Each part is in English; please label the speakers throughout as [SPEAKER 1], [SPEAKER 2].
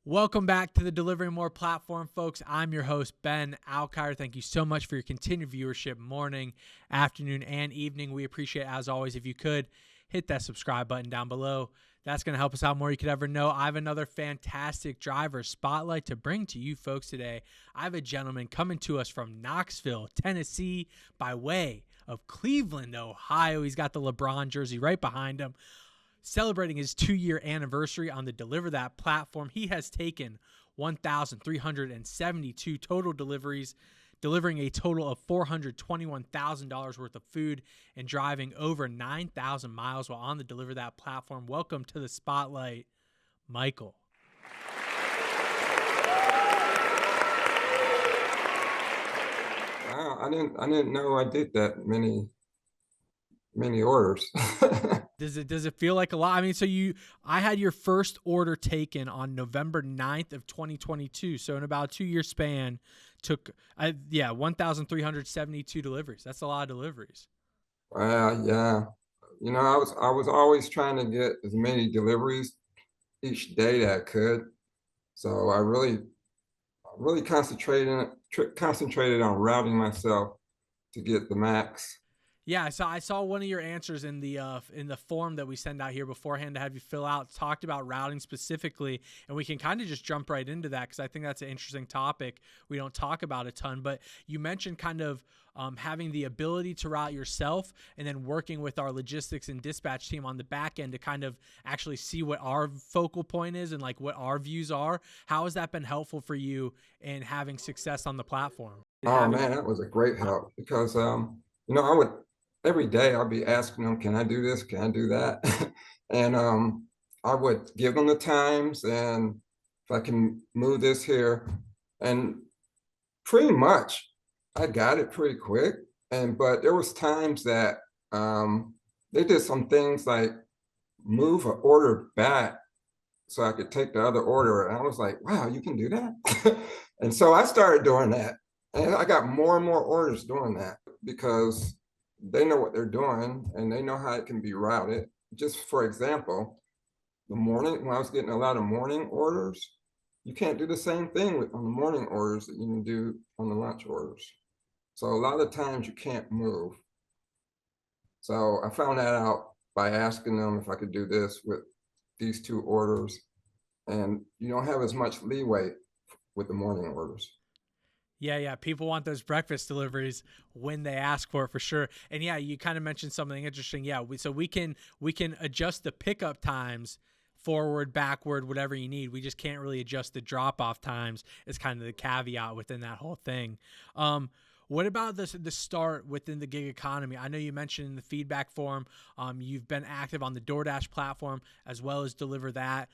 [SPEAKER 1] Welcome back to the Delivering More platform, folks. I'm your host, Ben Alkire. Thank you so much for your continued viewership morning, afternoon, and evening. We appreciate, as always, if you could hit that subscribe button down below. That's going to help us out more you could ever know. I have another fantastic driver spotlight to bring to you folks today. I have a gentleman coming to us from Knoxville, Tennessee, by way of Cleveland, Ohio. He's got the LeBron jersey right behind him. Celebrating his 2-year anniversary on the DeliverThat platform, he has taken 1,372 total deliveries, delivering a total of $421,000 worth of food and driving over 9,000 miles while on the DeliverThat platform. Welcome to the spotlight, Michael.
[SPEAKER 2] Wow, I didn't know I did that many orders.
[SPEAKER 1] Does it feel like a lot? I mean, I had your first order taken on November 9th of 2022. So in about a 2-year span, took 1,372 deliveries. That's a lot of deliveries.
[SPEAKER 2] Yeah. You know, I was always trying to get as many deliveries each day that I could. So I really concentrated on routing myself to get the max.
[SPEAKER 1] Yeah, I saw one of your answers in the form that we send out here beforehand to have you fill out, talked about routing specifically, and we can kind of just jump right into that because I think that's an interesting topic we don't talk about a ton. But you mentioned kind of having the ability to route yourself and then working with our logistics and dispatch team on the back end to kind of actually see what our focal point is and like what our views are. How has that been helpful for you in having success on the platform?
[SPEAKER 2] Oh man, that was a great help because I would every day I'd be asking them, can I do this? Can I do that? And I would give them the times and if I can move this here. And pretty much I got it pretty quick. But there was times that they did some things like move an order back so I could take the other order. And I was like, wow, you can do that? And so I started doing that. And I got more and more orders doing that because they know what they're doing and they know how it can be routed. Just for example, the morning, when I was getting a lot of morning orders, you can't do the same thing on the morning orders that you can do on the lunch orders. So a lot of times you can't move. So I found that out by asking them if I could do this with these 2 orders. And you don't have as much leeway with the morning orders.
[SPEAKER 1] Yeah. People want those breakfast deliveries when they ask for it for sure. And yeah, you kind of mentioned something interesting. Yeah, we can adjust the pickup times forward, backward, whatever you need. We just can't really adjust the drop-off times. Is kind of the caveat within that whole thing. What about the start within the gig economy? I know you mentioned in the feedback form, you've been active on the DoorDash platform as well as DeliverThat.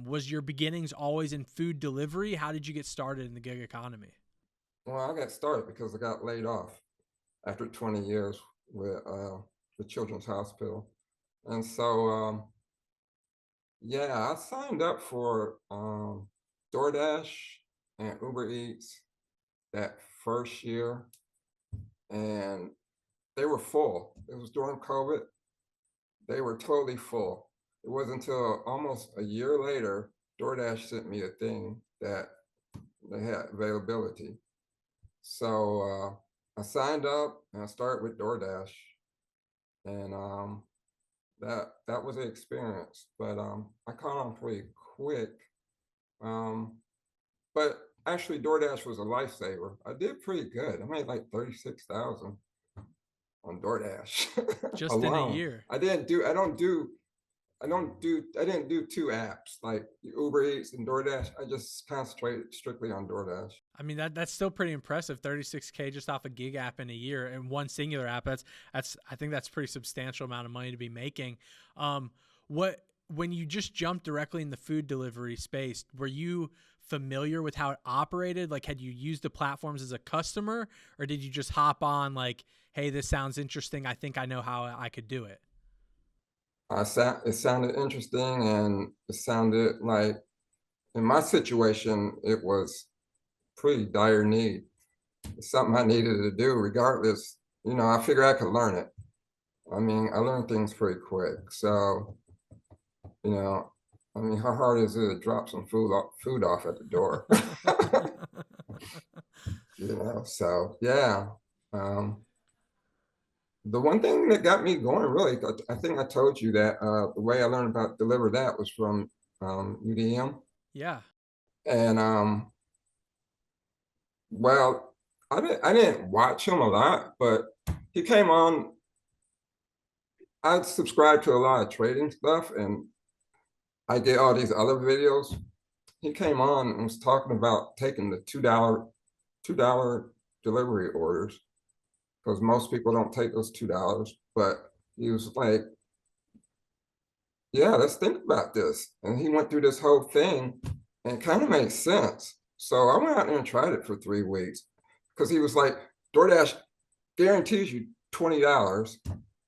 [SPEAKER 1] Was your beginnings always in food delivery? How did you get started in the gig economy?
[SPEAKER 2] Well, I got started because I got laid off after 20 years with the Children's Hospital. And so, yeah, I signed up for DoorDash and Uber Eats that first year, and they were full. It was during COVID. They were totally full. It wasn't until almost a year later, DoorDash sent me a thing that they had availability. So I signed up and I started with DoorDash, and that was an experience. But I caught on pretty quick. But actually, DoorDash was a lifesaver. I did pretty good. I made like 36,000 on DoorDash
[SPEAKER 1] Just in a
[SPEAKER 2] alone.
[SPEAKER 1] year.
[SPEAKER 2] I didn't do 2 apps like Uber Eats and DoorDash. I just concentrated strictly on DoorDash.
[SPEAKER 1] I mean, that's still pretty impressive. 36K just off a gig app in a year and one singular app. I think that's a pretty substantial amount of money to be making. When you just jumped directly in the food delivery space, were you familiar with how it operated? Like, had you used the platforms as a customer, or did you just hop on like, hey, this sounds interesting, I think I know how I could do it?
[SPEAKER 2] It sounded interesting, and it sounded like, in my situation, it was pretty dire need. It's something I needed to do regardless. I figured I could learn it. I mean, I learned things pretty quick. So, I mean, how hard is it to drop some food off at the door? So yeah. Um, the one thing that got me going really, I think I told you that the way I learned about DeliverThat was from UDM.
[SPEAKER 1] Yeah.
[SPEAKER 2] And well, I didn't watch him a lot, but he came on. I subscribe to a lot of trading stuff, and I get all these other videos. He came on and was talking about taking the $2 delivery orders, because most people don't take those $2. But he was like, yeah, let's think about this. And he went through this whole thing and it kind of made sense. So I went out there and tried it for 3 weeks, because he was like, DoorDash guarantees you $20.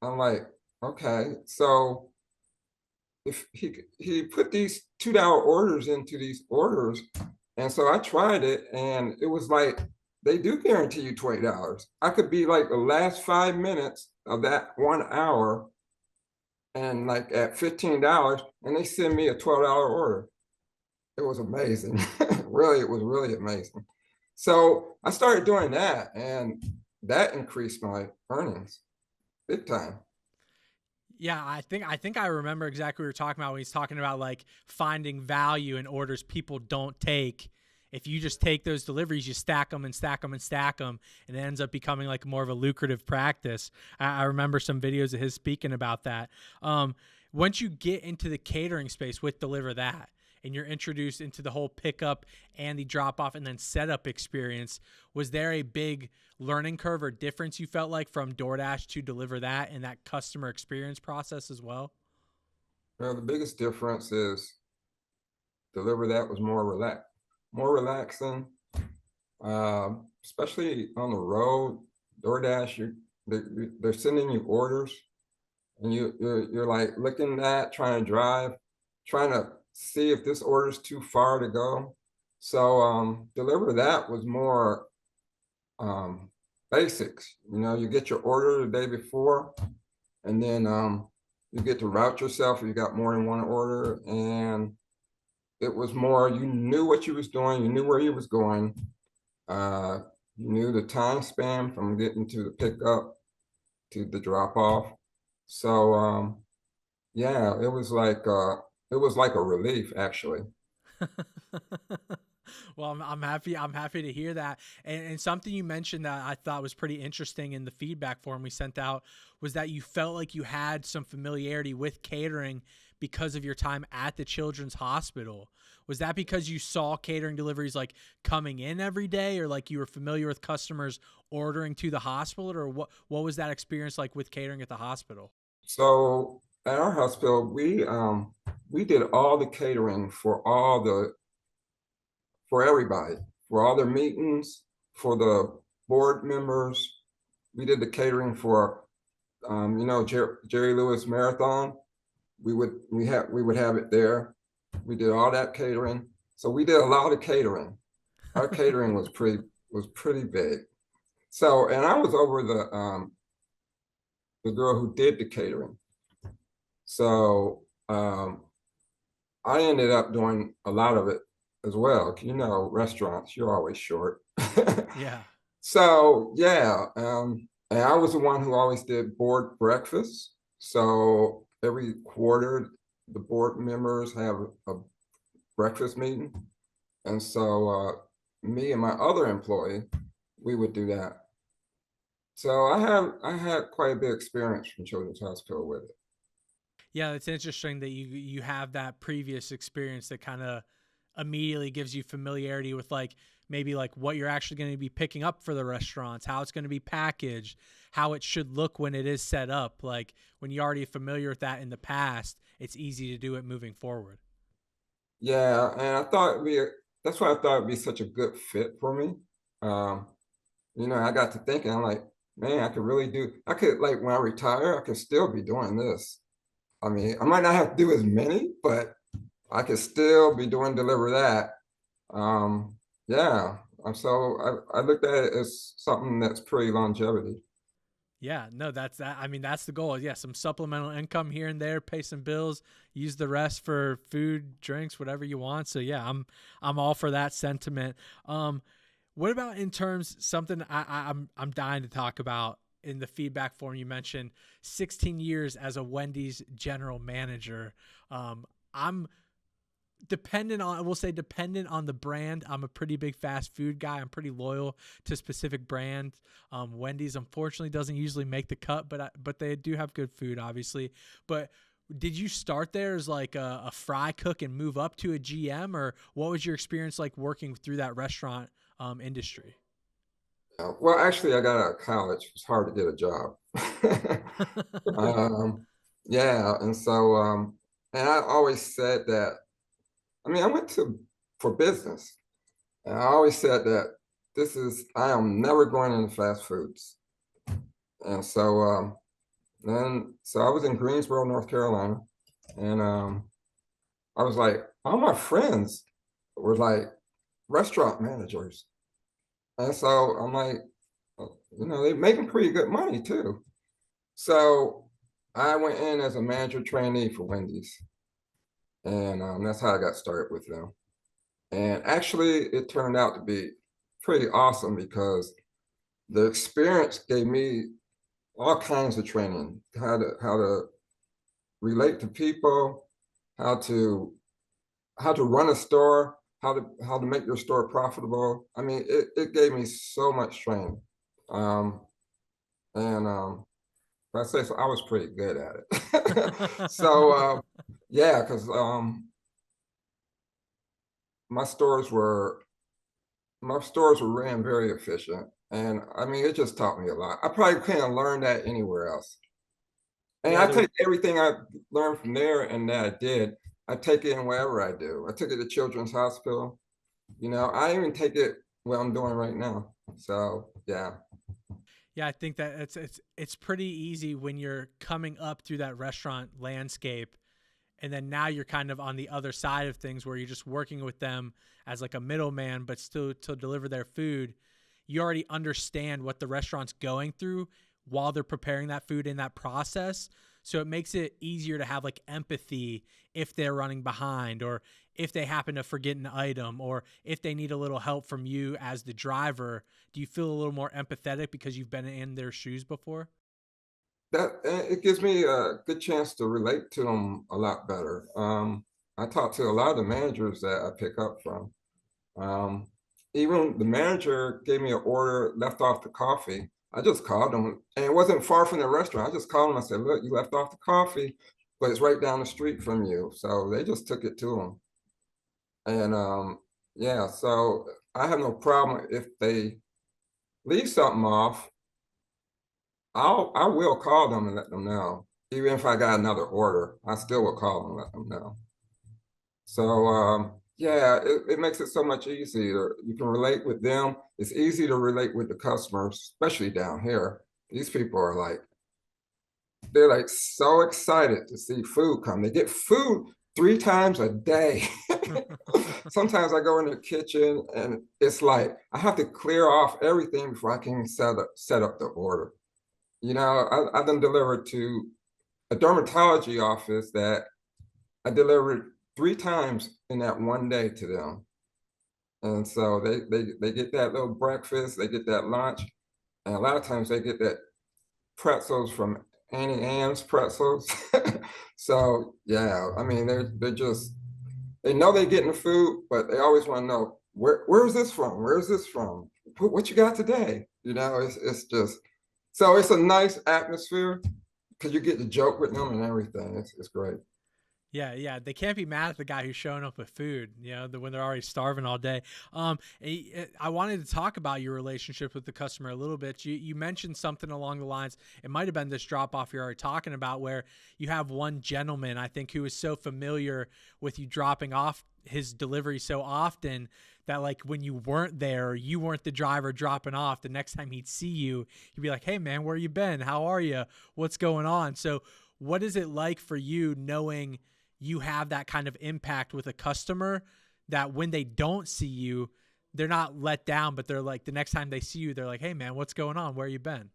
[SPEAKER 2] I'm like, okay. So if he put these $2 orders into these orders, and so I tried it, and it was like, they do guarantee you $20. I could be like the last 5 minutes of that 1 hour, and like at $15, and they send me a $12 order. It was amazing. Really, it was really amazing. So I started doing that, and that increased my earnings big time.
[SPEAKER 1] Yeah, I think I remember exactly what you're talking about when he's talking about like finding value in orders people don't take. If you just take those deliveries, you stack them and stack them and stack them, and it ends up becoming like more of a lucrative practice. I remember some videos of his speaking about that. Once you get into the catering space with DeliverThat, and you're introduced into the whole pickup and the drop off and then setup experience, was there a big learning curve or difference you felt like from DoorDash to DeliverThat and that customer experience process as well?
[SPEAKER 2] Well, the biggest difference is DeliverThat was more relaxing, especially on the road. DoorDash, they're sending you orders, and you're like looking at, trying to drive, trying to see if this order is too far to go. So DeliverThat was more um, basics. You get your order the day before, and then you get to route yourself if you got more than one order. And it was more, you knew what you was doing, you knew where you was going, uh, you knew the time span from getting to the pickup to the drop off. So yeah, it was like a relief, actually.
[SPEAKER 1] Well, I'm happy. I'm happy to hear that. And something you mentioned that I thought was pretty interesting in the feedback form we sent out was that you felt like you had some familiarity with catering because of your time at the Children's Hospital. Was that because you saw catering deliveries like coming in every day, or like you were familiar with customers ordering to the hospital, or what was that experience like with catering at the hospital?
[SPEAKER 2] So at our hospital, we did all the catering for everybody, for all their meetings, for the board members. We did the catering for Jerry Lewis Marathon. We would have it there. We did all that catering. So we did a lot of catering. Our catering was pretty big. So, and I was over the girl who did the catering. So I ended up doing a lot of it as well. Restaurants, you're always short.
[SPEAKER 1] Yeah.
[SPEAKER 2] So yeah, and I was the one who always did board breakfast. So every quarter, the board members have a breakfast meeting, and so me and my other employee, we would do that. So I had quite a bit of experience from Children's Hospital with it.
[SPEAKER 1] Yeah, it's interesting that you have that previous experience that kind of immediately gives you familiarity with like maybe like what you're actually going to be picking up for the restaurants, how it's going to be packaged, how it should look when it is set up. Like when you're already familiar with that in the past, it's easy to do it moving forward.
[SPEAKER 2] Yeah, and that's why I thought it'd be such a good fit for me. Um, I got to thinking, I'm like, man, I could, like, when I retire, I could still be doing this. I mean, I might not have to do as many, but I could still be doing DeliverThat. Yeah. I looked at it as something that's pretty longevity.
[SPEAKER 1] Yeah, no, that's that. I mean, that's the goal. Yeah, some supplemental income here and there, pay some bills, use the rest for food, drinks, whatever you want. So yeah, I'm all for that sentiment. What about in terms something I'm dying to talk about in the feedback form? You mentioned 16 years as a Wendy's general manager. I'm dependent on the brand. I'm a pretty big fast food guy. I'm pretty loyal to specific brand. Wendy's unfortunately doesn't usually make the cut, but they do have good food, obviously. But did you start there as like a fry cook and move up to a GM, or what was your experience like working through that restaurant industry?
[SPEAKER 2] Well, actually, I got out of college. It's hard to get a job. um, yeah, and so and I always said that. I mean, I went to for business, and I always said that I am never going into fast foods. And so then so I was in Greensboro, North Carolina, and I was like, all my friends were like restaurant managers. And so I'm like, they're making pretty good money too. So I went in as a manager trainee for Wendy's, and that's how I got started with them. And actually, it turned out to be pretty awesome because the experience gave me all kinds of training, how to relate to people, how to how to run a store, how to make your store profitable. I mean, it gave me so much training. Um, and I say so, I was pretty good at it. So yeah, because my stores were my stores were ran very efficient, and I mean, it just taught me a lot. I probably couldn't learn that anywhere else. And
[SPEAKER 1] Yeah,
[SPEAKER 2] I
[SPEAKER 1] the
[SPEAKER 2] take everything I learned from there and that I did, I take it in wherever I do. I took it to Children's Hospital. I even take it what I'm doing right now. So yeah.
[SPEAKER 1] Yeah, I think that it's pretty easy when you're coming up through that restaurant landscape, and then now you're kind of on the other side of things where you're just working with them as like a middleman, but still to deliver their food. You already understand what the restaurant's going through while they're preparing that food in that process. So it makes it easier to have like empathy if they're running behind, or if they happen to forget an item, or if they need a little help from you as the driver. Do you feel a little more empathetic because you've been in their shoes before?
[SPEAKER 2] It gives me a good chance to relate to them a lot better. I talk to a lot of the managers that I pick up from. Um, Even the manager gave me an order, left off the coffee. I just called them, and it wasn't far from the restaurant. I just called them. I said, "Look, you left off the coffee, but it's right down the street from you." So they just took it to them, and yeah. So I have no problem if they leave something off. I will call them and let them know. Even if I got another order, I still will call them and let them know. So yeah, it makes it so much easier. You can relate with them. It's easy to relate with the customers, especially down here. These people are like, they're like so excited to see food come. They get food 3 times a day. Sometimes I go in the kitchen and it's like I have to clear off everything before I can set up the order. I've done delivered to a dermatology office that I delivered 3 times in that one day to them. And so they get that little breakfast, they get that lunch, and a lot of times they get that pretzels from Auntie Anne's pretzels. So yeah, I mean they're just they know they're getting the food, but they always want to know where's this from? Where's this from? What you got today? It's just so it's a nice atmosphere because you get to joke with them and everything. It's great.
[SPEAKER 1] Yeah, yeah, they can't be mad at the guy who's showing up with food, when they're already starving all day. I wanted to talk about your relationship with the customer a little bit. You mentioned something along the lines, it might have been this drop off you're already talking about, where you have one gentleman, I think, who is so familiar with you dropping off his delivery so often that like when you weren't there, or you weren't the driver dropping off, the next time he'd see you, he'd be like, "Hey man, where you been? How are you? What's going on?" So what is it like for you knowing you have that kind of impact with a customer, that when they don't see you, they're not let down, but they're like, the next time they see you, they're like, "Hey man, what's going on? Where you been?"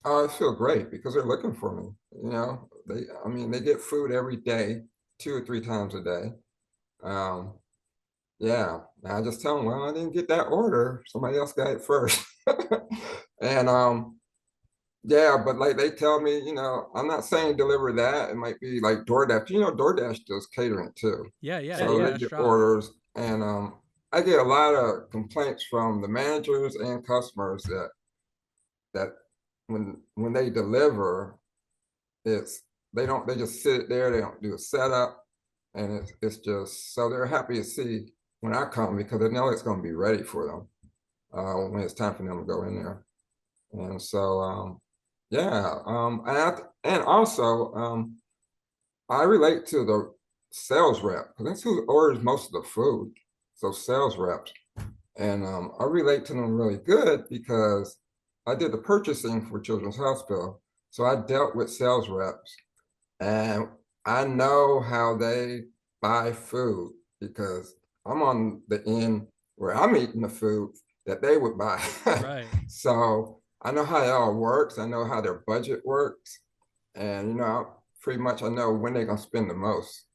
[SPEAKER 2] I feel great because they're looking for me. I mean, they get food every day, 2 or 3 times a day. Um, yeah, and I just tell them, well, I didn't get that order. Somebody else got it first. And yeah, but like they tell me, I'm not saying deliver that. It might be like DoorDash. DoorDash does catering too.
[SPEAKER 1] Yeah, yeah,
[SPEAKER 2] So they
[SPEAKER 1] DoorDash
[SPEAKER 2] get
[SPEAKER 1] Drive.
[SPEAKER 2] orders, and I get a lot of complaints from the managers and customers that when they deliver, it's they just sit it there, they don't do a setup, and it's just so they're happy to see when I come because they know it's going to be ready for them when it's time for them to go in there. And so yeah, and also I relate to the sales rep because that's who orders most of the food. So sales reps, and I relate to them really good because I did the purchasing for Children's Hospital. So I dealt with sales reps, and I know how they buy food because I'm on the end where I'm eating the food that they would buy.
[SPEAKER 1] Right.
[SPEAKER 2] So I know how it all works. I know how their budget works. And, pretty much I know when they're going to spend the most.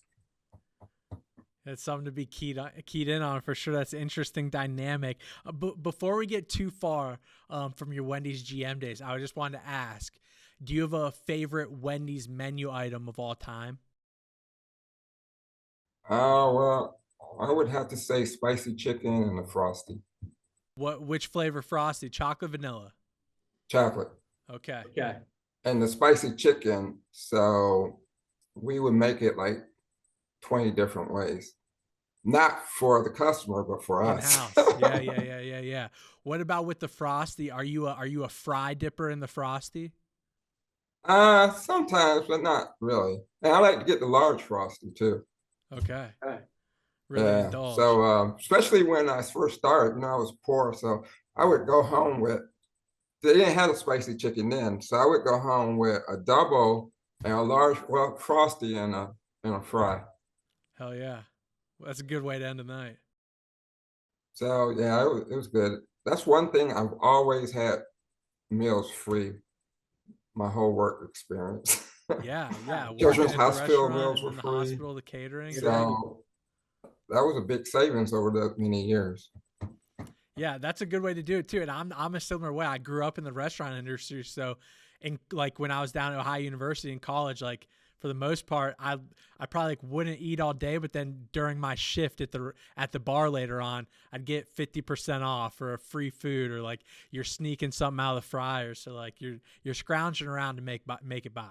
[SPEAKER 1] It's something to be keyed in on for sure. That's an interesting dynamic. But before we get too far from your Wendy's GM days, I just wanted to ask, do you have a favorite Wendy's menu item of all time?
[SPEAKER 2] Well, I would have to say spicy chicken and the frosty
[SPEAKER 1] Which flavor frosty? Chocolate, vanilla?
[SPEAKER 2] chocolate
[SPEAKER 1] Okay.
[SPEAKER 3] Okay.
[SPEAKER 2] and the spicy chicken. So we would make it like 20 different ways, not for the customer, but for
[SPEAKER 1] In
[SPEAKER 2] us.
[SPEAKER 1] house. Yeah, yeah, yeah, yeah, yeah. What about with the frosty? Are you a fry dipper in the frosty?
[SPEAKER 2] Sometimes, but not really. And I like to get the large frosty too.
[SPEAKER 1] Okay.
[SPEAKER 3] Okay.
[SPEAKER 1] Really
[SPEAKER 2] Yeah.
[SPEAKER 1] indulge.
[SPEAKER 2] So, especially when I first started, I was poor, so I would go home with. They didn't have a spicy chicken then, so I would go home with a double and a large, well, frosty and a fry.
[SPEAKER 1] Hell yeah. That's a good way to end the night.
[SPEAKER 2] So yeah, it was good. That's one thing I've always had meals free my whole work experience.
[SPEAKER 1] Yeah, yeah. Working
[SPEAKER 2] Children's
[SPEAKER 1] at the
[SPEAKER 2] Hospital
[SPEAKER 1] restaurant
[SPEAKER 2] meals
[SPEAKER 1] and
[SPEAKER 2] were
[SPEAKER 1] then the
[SPEAKER 2] free.
[SPEAKER 1] hospital, the catering.
[SPEAKER 2] So that was a big savings over the many years.
[SPEAKER 1] Yeah, that's a good way to do it too. And I'm a similar way. I grew up in the restaurant industry, so and like when I was down at Ohio University in college, like for the most part, I probably like wouldn't eat all day, but then during my shift at the bar later on, I'd get 50% off or a free food, or like you're sneaking something out of the fryer, so like you're scrounging around to make it by.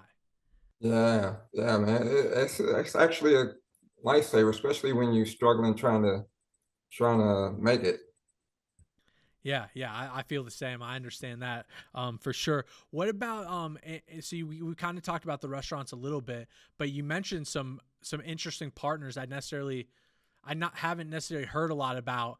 [SPEAKER 2] Yeah, yeah, man. It's actually a lifesaver, especially when you're struggling trying to make it.
[SPEAKER 1] Yeah, yeah, I feel the same. I understand that for sure. What about so we kind of talked about the restaurants a little bit, but you mentioned some interesting partners I not haven't necessarily heard a lot about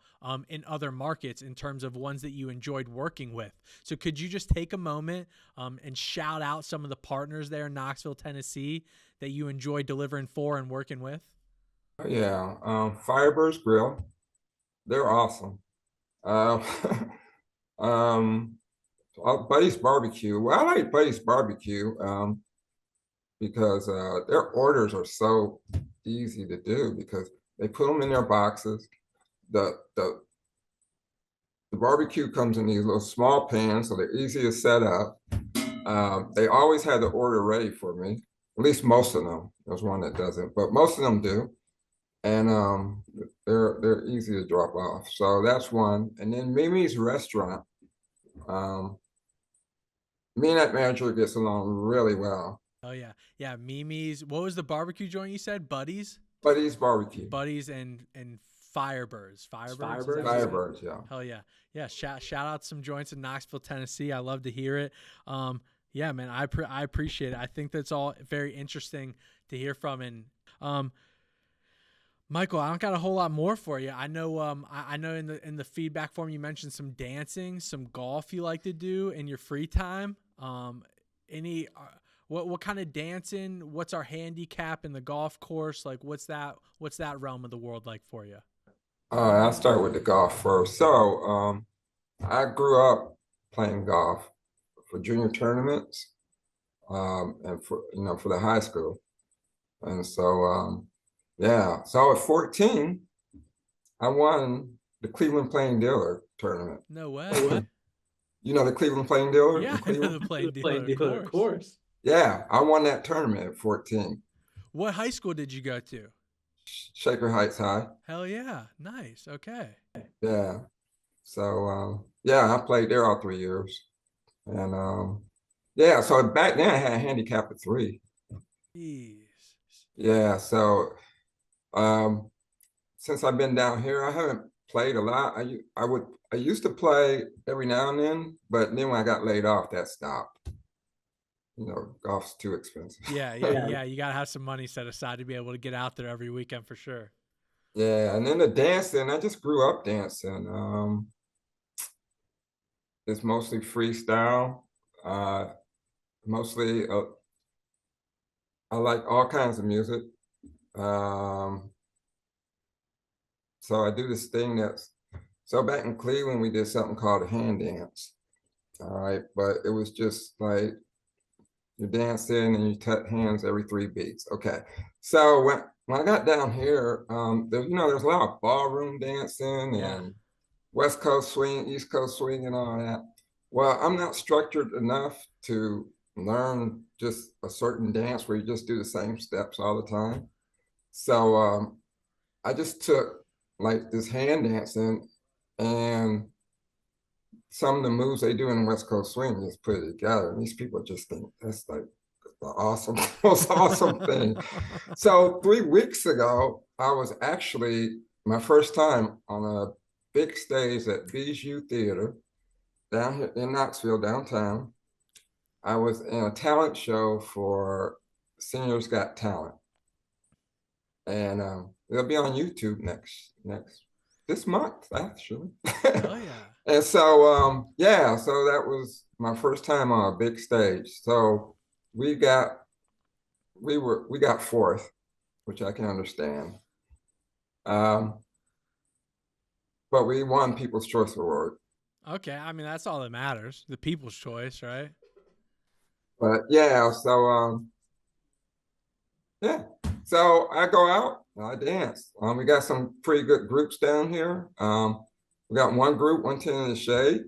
[SPEAKER 1] in other markets in terms of ones that you enjoyed working with. So could you just take a moment and shout out some of the partners there in Knoxville, Tennessee that you enjoyed delivering for and working with?
[SPEAKER 2] Yeah, Firebirds Grill, they're awesome. Uh, um, Buddy's Barbecue. Well, I like Buddy's Barbecue because their orders are so easy to do because they put them in their boxes. The the the barbecue comes in these little small pans, so they're easy to set up. They always have the order ready for me. At least most of them. There's one that doesn't, but most of them do. And they're easy to drop off. So that's one. And then Mimi's Restaurant. Um, Me and that manager gets along really well.
[SPEAKER 1] Oh yeah, yeah. Mimi's. What was the barbecue joint you said? Buddies.
[SPEAKER 2] Buddy's Barbecue.
[SPEAKER 1] Buddies and Firebirds. Firebirds, is that
[SPEAKER 3] Firebirds,
[SPEAKER 1] what you said?
[SPEAKER 2] Firebirds, yeah.
[SPEAKER 1] Hell yeah. Yeah, shout out some joints in Knoxville, Tennessee. I love to hear it. Yeah, man, I appreciate it. I think that's all very interesting to hear from. And Michael, I don't got a whole lot more for you. I know I know in the feedback form you mentioned some dancing, some golf you like to do in your free time. Any what kind of dancing? What's our handicap in the golf course? Like what's that realm of the world like for you?
[SPEAKER 2] I'll start with the golf first. So I grew up playing golf for junior tournaments, and for the high school. And so, yeah, so at 14, I won the Cleveland Plain Dealer tournament.
[SPEAKER 1] No way.
[SPEAKER 2] You know the Cleveland Plain Dealer
[SPEAKER 1] Yeah,
[SPEAKER 2] in
[SPEAKER 1] I know
[SPEAKER 2] Cleveland?
[SPEAKER 1] the Plain Dealer, of course.
[SPEAKER 2] Yeah, I won that tournament at 14.
[SPEAKER 1] What high school did you go to?
[SPEAKER 2] Shaker Heights High.
[SPEAKER 1] Hell yeah. Nice. Okay.
[SPEAKER 2] Yeah. So, yeah, I played there all 3 years. And yeah, so back then I had a handicap of 3.
[SPEAKER 1] Jeez.
[SPEAKER 2] Yeah, so um, since I've been down here, I haven't played a lot. I used to play every now and then, but then when I got laid off, that stopped. Golf's too expensive.
[SPEAKER 1] Yeah. You got to have some money set aside to be able to get out there every weekend for sure.
[SPEAKER 2] Yeah, and then the dancing, I just grew up dancing. It's mostly freestyle. Mostly, I like all kinds of music. So I do this thing so back in Cleveland, we did something called a hand dance. All right, but it was just like you dance in and you touch hands every 3 beats. Okay, so when I got down here, there's a lot of ballroom dancing and West Coast swing, East Coast swing, and all that. Well, I'm not structured enough to learn just a certain dance where you just do the same steps all the time. So I just took like this hand dancing and some of the moves they do in the West Coast swing, just put it together. And these people just think that's like the awesome, most awesome thing. So 3 weeks ago, I was actually my first time on a big stage at Bijou Theater down here in Knoxville, downtown. I was in a talent show for Seniors Got Talent. And it'll be on YouTube this month, actually.
[SPEAKER 1] Oh yeah.
[SPEAKER 2] And so yeah, so that was my first time on a big stage. So we got 4th, which I can understand. But we won People's Choice Award.
[SPEAKER 1] Okay. I mean, that's all that matters. The people's choice, right?
[SPEAKER 2] But yeah, so yeah. So I go out, I dance. We got some pretty good groups down here. We got one group, 110 in the Shade,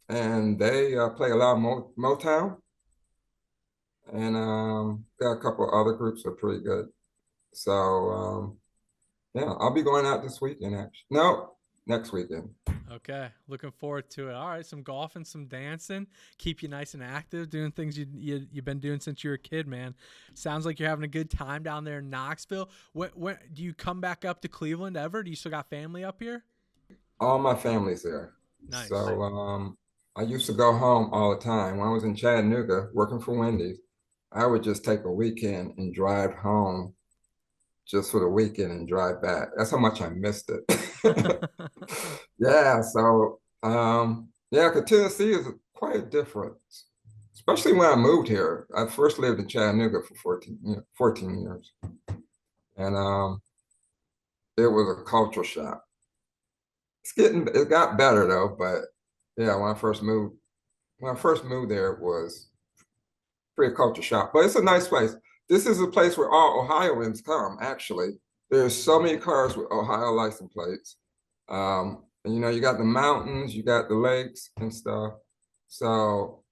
[SPEAKER 2] and they play a lot of Motown. And got a couple of other groups that are pretty good. So yeah, I'll be going out this weekend, actually. No, next weekend.
[SPEAKER 1] Okay, looking forward to it. All right, some golfing, some dancing, keep you nice and active, doing things you've been doing since you were a kid, man. Sounds like you're having a good time down there in Knoxville. When do you come back up to Cleveland ever? Do you still got family up here?
[SPEAKER 2] All my family's there.
[SPEAKER 1] Nice.
[SPEAKER 2] So I used to go home all the time. When I was in Chattanooga working for Wendy, I would just take a weekend and drive home just for the weekend and drive back. That's how much I missed it. Yeah, so yeah, 'cause Tennessee is quite a difference, especially when I moved here. I first lived in Chattanooga for 14 years. And it was a culture shock. It got better though, but yeah, when I first moved there, it was pretty culture shock. But it's a nice place. This is a place where all Ohioans come, actually. There's so many cars with Ohio license plates. And you got the mountains, you got the lakes and stuff. So,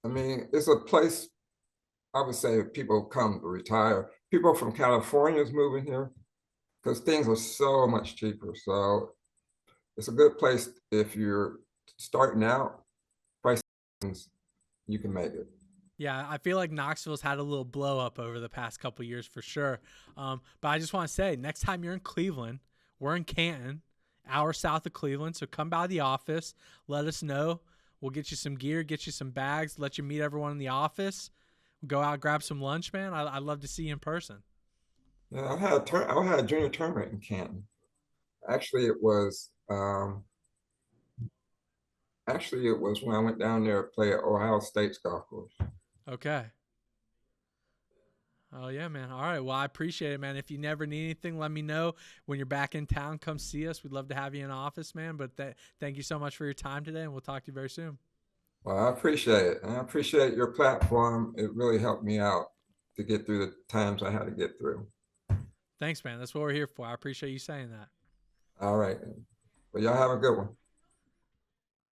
[SPEAKER 2] I mean, it's a place I would say people come to retire. People from California is moving here because things are so much cheaper. So it's a good place if you're starting out. Prices, you can make it.
[SPEAKER 1] Yeah, I feel like Knoxville's had a little blow up over the past couple years for sure. But I just want to say, next time you're in Cleveland, we're in Canton, hour south of Cleveland. So come by the office, let us know. We'll get you some gear, get you some bags, let you meet everyone in the office. Go out, grab some lunch, man. I'd love to see you in person.
[SPEAKER 2] Yeah, I had a junior tournament in Canton. Actually, it was when I went down there to play at Ohio State's golf course.
[SPEAKER 1] Okay. Oh, yeah, man. All right. Well, I appreciate it, man. If you never need anything, let me know. When you're back in town, come see us. We'd love to have you in office, man. But thank you so much for your time today, and we'll talk to you very soon.
[SPEAKER 2] Well, I appreciate it. And I appreciate your platform. It really helped me out to get through the times I had to get through.
[SPEAKER 1] Thanks, man. That's what we're here for. I appreciate you saying that.
[SPEAKER 2] All right. Well, y'all have a good one.